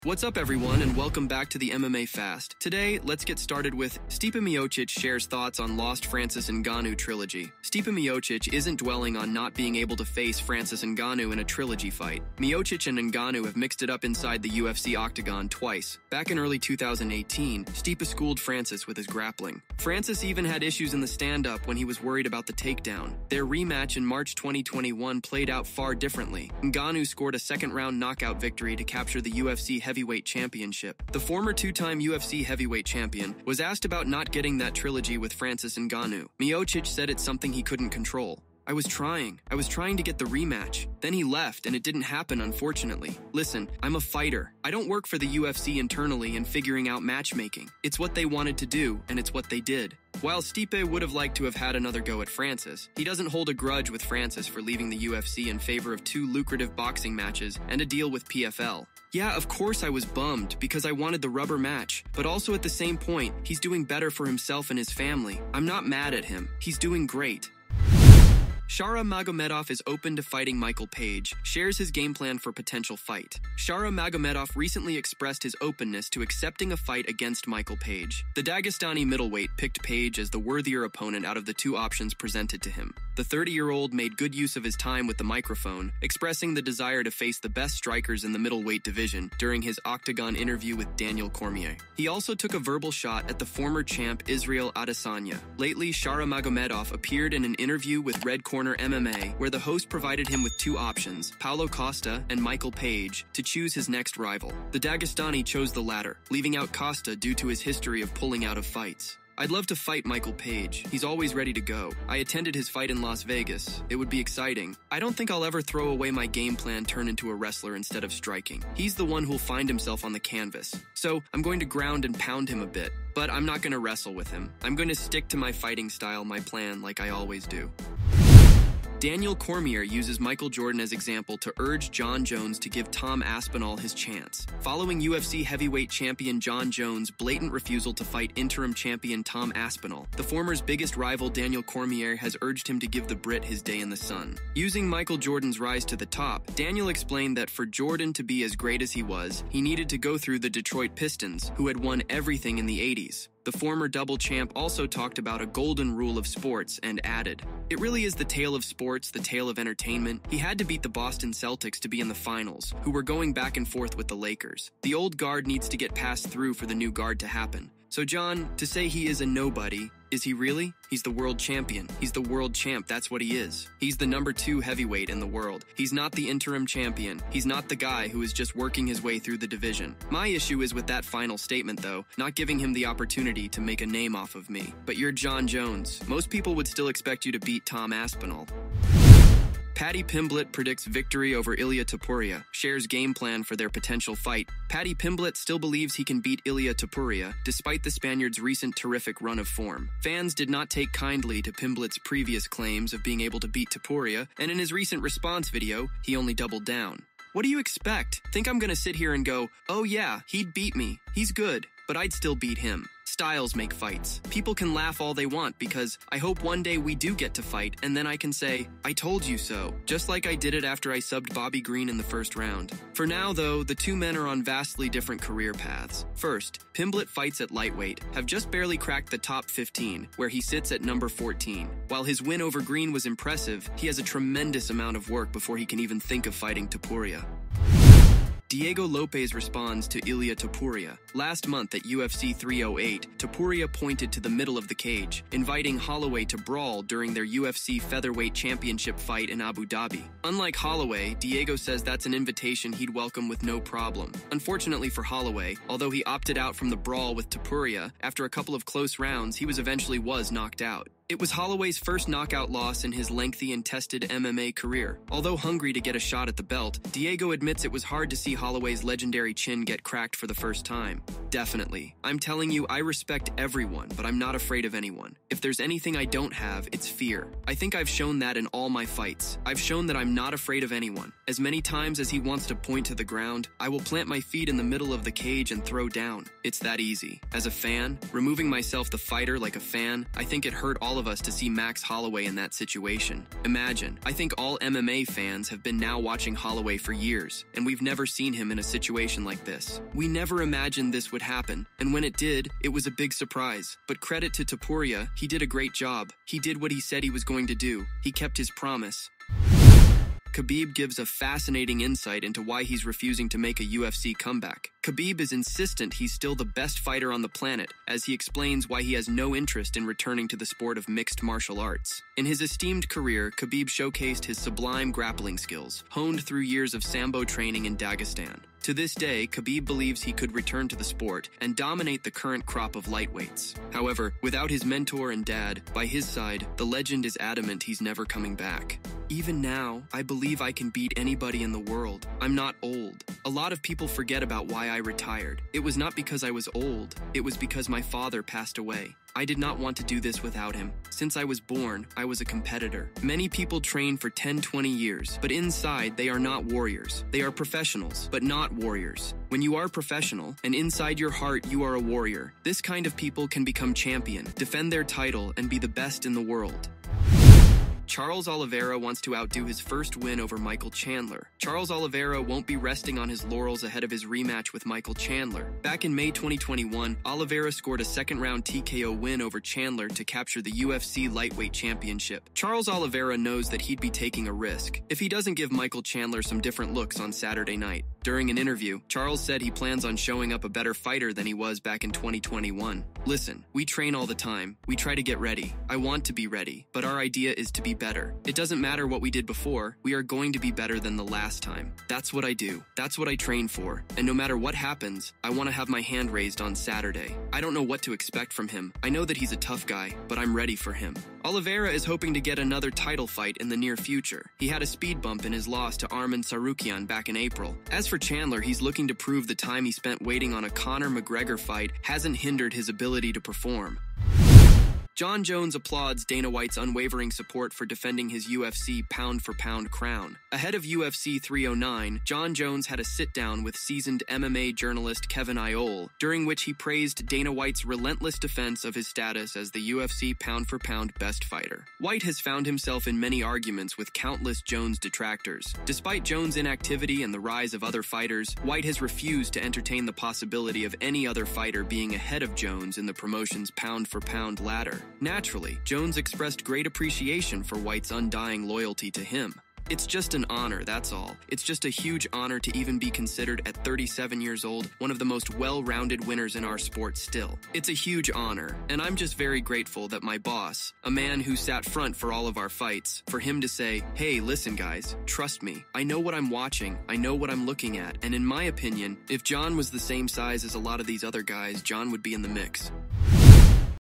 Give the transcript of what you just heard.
What's up everyone and welcome back to the MMA Fast. Today, let's get started with Stipe Miocic shares thoughts on lost Francis Ngannou trilogy. Stipe Miocic isn't dwelling on not being able to face Francis Ngannou in a trilogy fight. Miocic and Ngannou have mixed it up inside the UFC octagon twice. Back in early 2018, Stipe schooled Francis with his grappling. Francis even had issues in the stand-up when he was worried about the takedown. Their rematch in March 2021 played out far differently. Ngannou scored a second-round knockout victory to capture the UFC Heavyweight Championship. The former two-time UFC Heavyweight Champion was asked about not getting that trilogy with Francis Ngannou. Miocic said it's something he couldn't control. I was trying to get the rematch. Then he left and it didn't happen, unfortunately. Listen, I'm a fighter. I don't work for the UFC internally and figuring out matchmaking. It's what they wanted to do and it's what they did. While Stipe would have liked to have had another go at Francis, he doesn't hold a grudge with Francis for leaving the UFC in favor of 2 lucrative boxing matches and a deal with PFL. Yeah, of course I was bummed because I wanted the rubber match, but also at the same point, he's doing better for himself and his family. I'm not mad at him. He's doing great. Shara Magomedov is open to fighting Michael Page, shares his game plan for potential fight. Shara Magomedov recently expressed his openness to accepting a fight against Michael Page. The Dagestani middleweight picked Page as the worthier opponent out of the 2 options presented to him. The 30-year-old made good use of his time with the microphone, expressing the desire to face the best strikers in the middleweight division during his octagon interview with Daniel Cormier. He also took a verbal shot at the former champ Israel Adesanya. Lately, Shara Magomedov appeared in an interview with Red Corner MMA, where the host provided him with 2 options, Paulo Costa and Michael Page, to choose his next rival. The Dagestani chose the latter, leaving out Costa due to his history of pulling out of fights. I'd love to fight Michael Page. He's always ready to go. I attended his fight in Las Vegas. It would be exciting. I don't think I'll ever throw away my game plan, turn into a wrestler instead of striking. He's the one who'll find himself on the canvas. So I'm going to ground and pound him a bit, but I'm not going to wrestle with him. I'm going to stick to my fighting style, my plan, like I always do. Daniel Cormier uses Michael Jordan as example to urge Jon Jones to give Tom Aspinall his chance. Following UFC heavyweight champion Jon Jones' blatant refusal to fight interim champion Tom Aspinall, the former's biggest rival Daniel Cormier has urged him to give the Brit his day in the sun. Using Michael Jordan's rise to the top, Daniel explained that for Jordan to be as great as he was, he needed to go through the Detroit Pistons, who had won everything in the 80s. The former double champ also talked about a golden rule of sports and added, "It really is the tale of sports, the tale of entertainment. He had to beat the Boston Celtics to be in the finals, who were going back and forth with the Lakers. The old guard needs to get passed through for the new guard to happen. So John, to say he is a nobody, is he really? He's the world champion. He's the world champ, that's what he is. He's the number 2 heavyweight in the world. He's not the interim champion. He's not the guy who is just working his way through the division. My issue is with that final statement though, not giving him the opportunity to make a name off of me. But you're Jon Jones. Most people would still expect you to beat Tom Aspinall." Paddy Pimblett predicts victory over Ilia Topuria, shares game plan for their potential fight. Paddy Pimblett still believes he can beat Ilia Topuria, despite the Spaniard's recent terrific run of form. Fans did not take kindly to Pimblett's previous claims of being able to beat Topuria, and in his recent response video, he only doubled down. What do you expect? Think I'm gonna sit here and go, oh yeah, he'd beat me. He's good, but I'd still beat him. Styles make fights. People can laugh all they want because I hope one day we do get to fight and then I can say, I told you so, just like I did it after I subbed Bobby Green in the first round. For now though, the 2 men are on vastly different career paths. First, Pimblett fights at lightweight, have just barely cracked the top 15, where he sits at number 14. While his win over Green was impressive, he has a tremendous amount of work before he can even think of fighting Topuria. Diego Lopes responds to Ilia Topuria. Last month at UFC 308, Topuria pointed to the middle of the cage, inviting Holloway to brawl during their UFC featherweight championship fight in Abu Dhabi. Unlike Holloway, Diego says that's an invitation he'd welcome with no problem. Unfortunately for Holloway, although he opted out from the brawl with Topuria, after a couple of close rounds, he eventually was knocked out. It was Holloway's first knockout loss in his lengthy and tested MMA career. Although hungry to get a shot at the belt, Diego admits it was hard to see Holloway's legendary chin get cracked for the first time. Definitely. I'm telling you, I respect everyone, but I'm not afraid of anyone. If there's anything I don't have, it's fear. I think I've shown that in all my fights. I've shown that I'm not afraid of anyone. As many times as he wants to point to the ground, I will plant my feet in the middle of the cage and throw down. It's that easy. As a fan, removing myself the fighter like a fan, I think it hurt all of of us to see Max Holloway in that situation. Imagine, I think all MMA fans have been now watching Holloway for years, and we've never seen him in a situation like this. We never imagined this would happen, and when it did, it was a big surprise. But credit to Topuria, he did a great job. He did what he said he was going to do. He kept his promise. Khabib gives a fascinating insight into why he's refusing to make a UFC comeback. Khabib is insistent he's still the best fighter on the planet, as he explains why he has no interest in returning to the sport of mixed martial arts. In his esteemed career, Khabib showcased his sublime grappling skills, honed through years of Sambo training in Dagestan. To this day, Khabib believes he could return to the sport and dominate the current crop of lightweights. However, without his mentor and dad by his side, the legend is adamant he's never coming back. Even now, I believe I can beat anybody in the world. I'm not old. A lot of people forget about why I retired. It was not because I was old. It was because my father passed away. I did not want to do this without him. Since I was born, I was a competitor. Many people train for 10-20 years, but inside they are not warriors. They are professionals, but not warriors. When you are professional, and inside your heart you are a warrior, this kind of people can become champion, defend their title, and be the best in the world. Charles Oliveira wants to outdo his first win over Michael Chandler. Charles Oliveira won't be resting on his laurels ahead of his rematch with Michael Chandler. Back in May 2021, Oliveira scored a second-round TKO win over Chandler to capture the UFC Lightweight Championship. Charles Oliveira knows that he'd be taking a risk if he doesn't give Michael Chandler some different looks on Saturday night. During an interview, Charles said he plans on showing up a better fighter than he was back in 2021. Listen, we train all the time. We try to get ready. I want to be ready, but our idea is to be better. It doesn't matter what we did before. We are going to be better than the last time. That's what I do. That's what I train for. And no matter what happens, I want to have my hand raised on Saturday. I don't know what to expect from him. I know that he's a tough guy, but I'm ready for him. Oliveira is hoping to get another title fight in the near future. He had a speed bump in his loss to Arman Tsarukyan back in April. As for Chandler, he's looking to prove the time he spent waiting on a Conor McGregor fight hasn't hindered his ability to perform. Jon Jones applauds Dana White's unwavering support for defending his UFC pound-for-pound crown. Ahead of UFC 309, Jon Jones had a sit-down with seasoned MMA journalist Kevin Iole, during which he praised Dana White's relentless defense of his status as the UFC pound-for-pound best fighter. White has found himself in many arguments with countless Jones detractors. Despite Jones' inactivity and the rise of other fighters, White has refused to entertain the possibility of any other fighter being ahead of Jones in the promotion's pound-for-pound ladder. Naturally, Jones expressed great appreciation for White's undying loyalty to him. It's just an honor, that's all. It's just a huge honor to even be considered at 37 years old, one of the most well-rounded winners in our sport still. It's a huge honor, and I'm just very grateful that my boss, a man who sat front for all of our fights, for him to say, hey, listen guys, trust me. I know what I'm watching, I know what I'm looking at, and in my opinion, if Jon was the same size as a lot of these other guys, Jon would be in the mix.